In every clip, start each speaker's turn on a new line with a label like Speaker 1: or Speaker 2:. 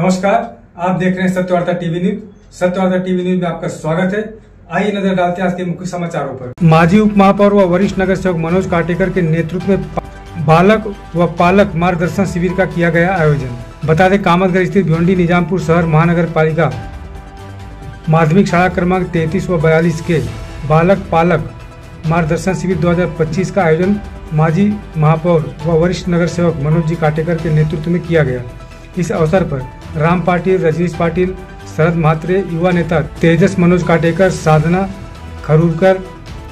Speaker 1: नमस्कार, आप देख रहे हैं Satyavarta TV news. Satyavarta TV news में आपका स्वागत है। आइए नजर डालते हैं आज के मुख्य समाचारों पर। माजी उप महापौर व वरिष्ठ नगर सेवक मनोज काटेकर के नेतृत्व में बालक व पालक मार्गदर्शन शिविर का किया गया आयोजन। बता दें, कामतगढ़ स्थित भिवंडी निजामपुर शहर महानगर पालिका माध्यमिक शाला क्रमांक 33 व 42 के बालक पालक मार्गदर्शन शिविर 2025 का आयोजन माजी महापौर व वरिष्ठ नगर सेवक मनोज जी काटेकर के नेतृत्व में किया गया। इस अवसर पर राम पाटिल, रजनीश पाटिल, शरद म्हात्रे, युवा नेता तेजस मनोज काटेकर, साधना खरूरकर,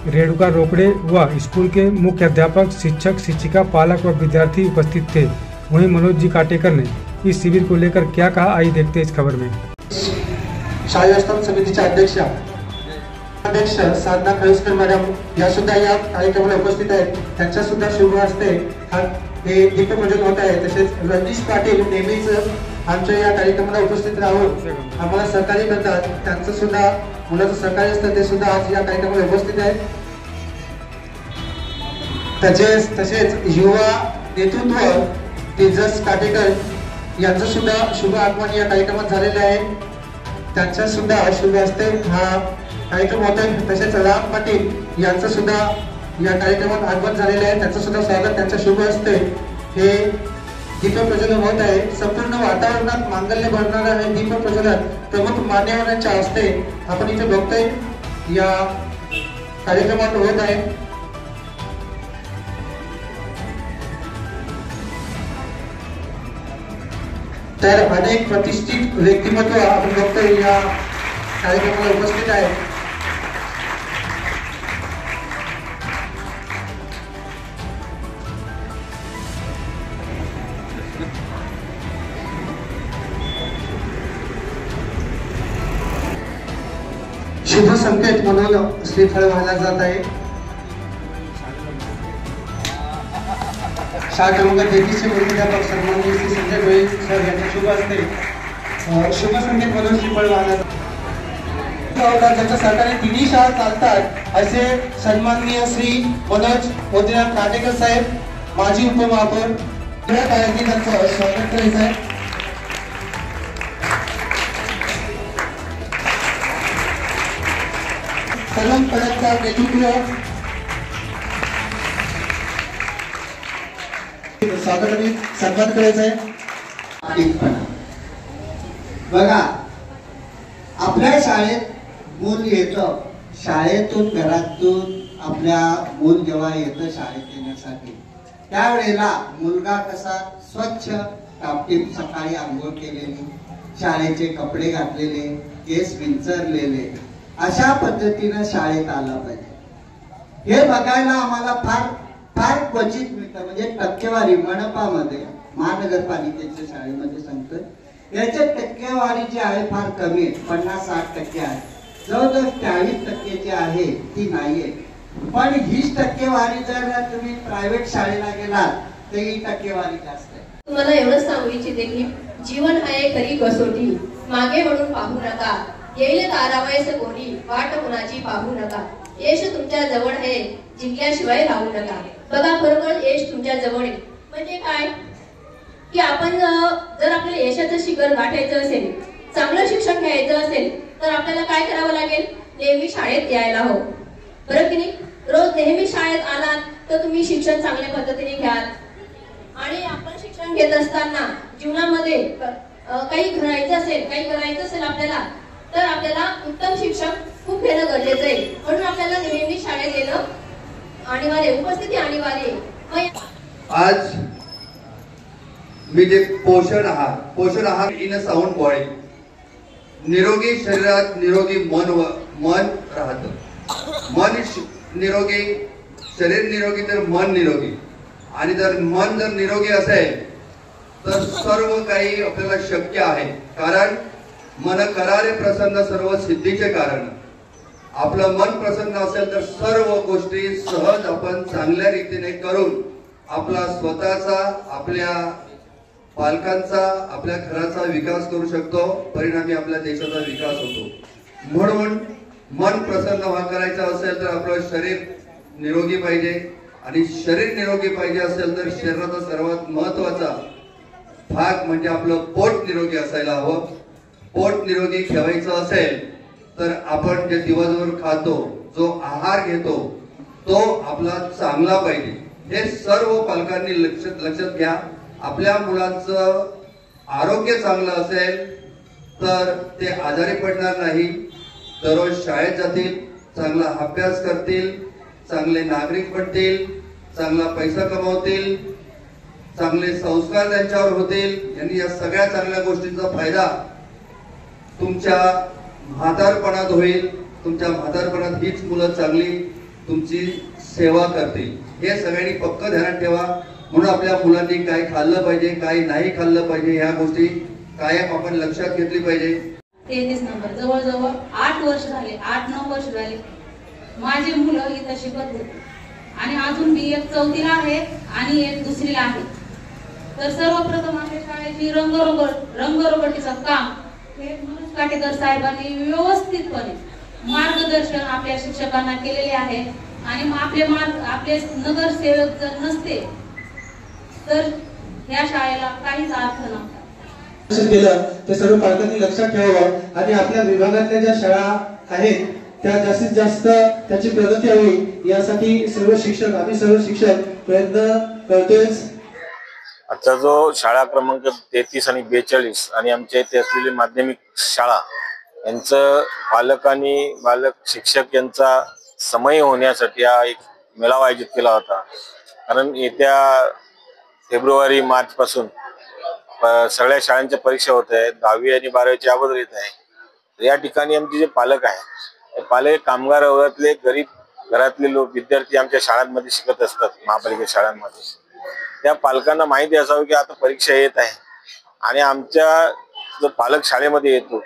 Speaker 1: रेणुका रोकड़े व स्कूल के मुख्य अध्यापक, शिक्षक, शिक्षिका, पालक व विद्यार्थी उपस्थित थे। वहीं मनोज जी काटेकर ने इस शिविर को लेकर क्या कहा, आइए देखते हैं इस खबर में।
Speaker 2: शालेय स्थान समितीच्या अध्यक्ष साधना खळसकर मॅडम या सुद्धा या कार्यक्रमाला उपस्थित आहेत। त्यांच्या सुद्धा शुभ हस्ते हे दीपप्रज्वलन होत आहे। तसेच रजनीश पाटील नेहमीच आमच्या या कार्यक्रमाला उपस्थित राहून आम्हाला सहकार्य करतात। त्यांचं सुद्धा मुलाचं सहकार्य असतं, ते सुद्धा आज या कार्यक्रमाला उपस्थित आहेत। तसेच युवा नेतृत्व तेजस काटेकर यांचं सुद्धा शुभ आगमन या कार्यक्रमात झालेलं आहे। त्यांच्या सुद्धा शुभ हस्ते हा कार्यक्रम होत आहे। तसेच राम पाटील यांचं सुद्धा या कार्यक्रमात आगमन झालेलं आहे। त्यांचं सुद्धा स्वागत त्यांच्या शुभ हस्ते हे दीपप्रज्वलन होत आहे। संपूर्ण वातावरणात मांगल्य भरणारं हे दीपप्रज्वलन प्रमुख मान्यवरांच्या हस्ते आपण इथे बघतोय या कार्यक्रमात होत आहे। तर अनेक प्रतिष्ठित व्यक्तिमत्व आपण बघतोय या कार्यक्रमाला उपस्थित आहे। शुभ संकेत म्हणून श्रीफळ वाहला जात आहे। शाळा क्रमांक 33 चे मुख्याध्यापक सन्माननीय श्री संजय गोयल सर यांच्या शुभ हस्ते शुभ संकेत म्हणून श्रीफळ वाहला जातो। ज्यांच्या सहकार्याने तिन्ही शाळा चालतात असे सन्माननीय श्री मनोज मोतीराम काटेकर साहेब, माजी उपमहापौर, या कार्याची त्यांचं स्वागत करायचं आहे। सर्व पदांचा नेतृत्व स्वागत आणि सन्मान करायचा आहे।
Speaker 3: बघा, आपल्या शाळेत मूल येतं, शाळेतून घरातून आपल्या मूल जेव्हा येतं शाळेत येण्यासाठी, त्यावेळेला मुलगा कसा स्वच्छ टापटीप सकाळी आंघोळ केलेली, शाळेचे कपडे घातलेले, केस विंचरलेले, अशा पद्धतीने शाळेत आला पाहिजे। हे बघायला आम्हाला फार फार क्वचित मिळतं। म्हणजे टक्केवारी मनपामध्ये, महानगरपालिकेच्या शाळेमध्ये सांगतोय, याची टक्केवारी जी आहे फार कमी आहे, 50-60% आहे। जवळजवळ 40% जी आहे ती नाहीये। पण हीच टक्केवारी जर तुम्ही प्रायव्हेट शाळेला गेलात तर ही टक्केवारी जास्त आहे।
Speaker 4: तुम्हाला एवढंच सांगू इच्छिते की जीवन आहे खरी कसोटी, मागे वळून पाहू नका, येईल तारावयस कोणी, वाट कुणाची पाहू नका, यश तुमच्या जवळ आहे, जिंकल्याशिवाय राहू नका। बघा, खरोखर यश तुमच्या जवळ आहे म्हणजे काय की आपण जर आपल्याला यशाचं शिखर गाठायचं असेल, चांगलं शिक्षण घ्यायचं असेल तर आपल्याला काय करावं लागेल? नेहमी शाळेत यायला हवं, बरं की नाही? रोज नेहमी शाळेत आलात तर तुम्ही शिक्षण चांगल्या पद्धतीने घ्याल। आणि आपण शिक्षण घेत असताना जीवनामध्ये काही करायचं असेल आपल्याला, तर आपल्याला उत्तम शिक्षण खूप घेणं गरजेचं आहे। म्हणून आपल्याला नेहमी शाळेत येणं अनिवार्य, उपस्थिती अनिवार्य आहे।
Speaker 5: आज मी जे पोषण आहार इन अ साऊंड बॉडी, निरोगी शरीरात निरोगी मन राहतं। मन निरोगी, शरीर निरोगी तर मन निरोगी, आणि जर मन जर निरोगी असेल तर सर्व काही आपल्याला शक्य आहे। कारण मन करारे प्रसन्न सर्व सिद्धीचे कारण। आपलं मन प्रसन्न असेल तर सर्व गोष्टी सहज आपण चांगल्या रीतीने करून आपला स्वतःचा, आपल्या पालकांचा, आपल्या घराचा विकास करू शकतो, परिणामी आपल्या देशाचा विकास होतो। म्हणून मन प्रसन्न करायचं असेल तर आपलं शरीर निरोगी पाहिजे, आणि शरीर निरोगी पाहिजे असेल तर शरीराचा सर्वात महत्वाचा भाग म्हणजे आपलं पोट निरोगी असायला हवं. पोट निरोगी ठेवायचं असेल तर आपण जे दिवसभर खातो, जो आहार घेतो तो आपला चांगला पाहिजे. हे सर्व पालकांनी लक्षात घ्या. आपल्या मुलांचं आरोग्य चांगलं असेल तर ते आजारी पडणार नाही, दररोज शाळेत जातील, चांगला अभ्यास करतील, चांगले नागरिक बनतील, चांगला पैसा कमावतील, चांगले संस्कार त्यांच्यावर होतील. यांनी या सगळ्या चांगल्या गोष्टींचा फायदा तुमच्या म्हातारपणात होईल. तुमच्या म्हातारपणात हीच मुलं चांगली तुमची सेवा करतील. हे सगळ्यांनी पक्क ध्यानात ठेवा. म्हणून आपल्या मुलांनी काय खाल्लं पाहिजे, काय नाही खाल्लं पाहिजे, ह्या गोष्टी कायम आपण लक्षात घेतली पाहिजे.
Speaker 6: 33 नंबर जवळजवळ 8 वर्ष झाले, 8-9 वर्ष झाले माझे मुलं इथं शिकत होते आणि अजून मी एक 4थीला आहे आणि एक 2रीला आहे. तर सर्वप्रथम आपल्या शाळेची रंगरोगटीचं काम हे मनोज काटेकर साहेबांनी व्यवस्थितपणे मार्गदर्शन आपल्या शिक्षकांना केलेले आहे. आणि आपले नगरसेवक जर नसते तर ह्या शाळेला काहीच अर्थ नव्हता.
Speaker 2: केलं ते सर्व पालकांनी लक्षात ठेवावं आणि आपल्या विभागातल्या ज्या शाळा आहेत त्या जास्तीत जास्त त्याची प्रगती हवी यासाठी आम्ही सर्व शिक्षक प्रयत्न करतोय.
Speaker 7: आजचा जो शाळा क्रमांक 33 आणि 42 आणि आमच्या इथे असलेली माध्यमिक शाळा यांचं पालक आणि बालक शिक्षक यांचा समय होण्यासाठी हा एक मेळावा आयोजित केला होता. कारण येत्या फेब्रुवारी मार्च पासून सगळ्या शाळांच्या परीक्षा होत आहेत. 10वी आणि 12वीच्या अगोदर येत आहे. तर या ठिकाणी आमचे जे पालक आहेत, पालक कामगार वर्गातले गरीब घरातले लोक विद्यार्थी आमच्या शाळांमध्ये शिकत असतात, महापालिका शाळांमध्ये. त्या पालकांना माहिती असावं की आता परीक्षा येत आहे आणि आमच्या जो पालक शाळेमध्ये येतो,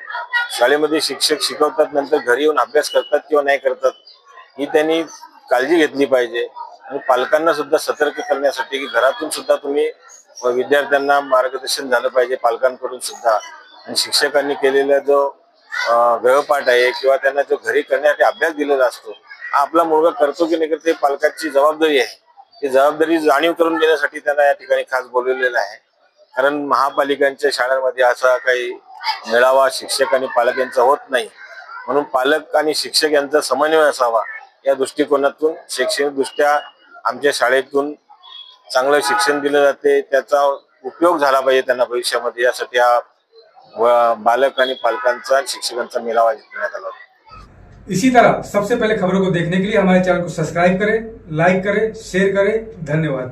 Speaker 7: शाळेमध्ये शिक्षक शिकवतात, नंतर घरी येऊन अभ्यास करतात किंवा नाही करतात ही त्यांनी काळजी घेतली पाहिजे. आणि पालकांना सुद्धा सतर्क करण्यासाठी की घरातून सुद्धा तुम्ही विद्यार्थ्यांना मार्गदर्शन झालं पाहिजे पालकांकडून सुद्धा. आणि शिक्षकांनी केलेला जो गृहपाठ आहे किंवा त्यांना जो घरी करण्यासाठी अभ्यास दिलेला असतो, हा आपला मुलगा करतो की नाही करतो, पालकांची जबाबदारी आहे. ती जबाबदारी जाणीव करून देण्यासाठी त्यांना या ठिकाणी खास बोलवलेलं आहे. कारण महापालिकांच्या शाळांमध्ये असा काही मेळावा शिक्षक आणि पालक यांचा होत नाही. म्हणून पालक आणि शिक्षक यांचा समन्वय असावा या दृष्टिकोनातून शैक्षणिक दृष्ट्या आमच्या शाळेतून चांगलं शिक्षण दिलं जाते, त्याचा उपयोग झाला पाहिजे त्यांना भविष्यामध्ये. यासाठी हा बालक आणि पालकांचा शिक्षकांचा मेळावा करण्यात आला.
Speaker 1: इसी तरह सबसे पहले खबरों को देखने के लिए हमारे चैनल को सब्सक्राइब करें, लाइक करें, शेयर करें. धन्यवाद.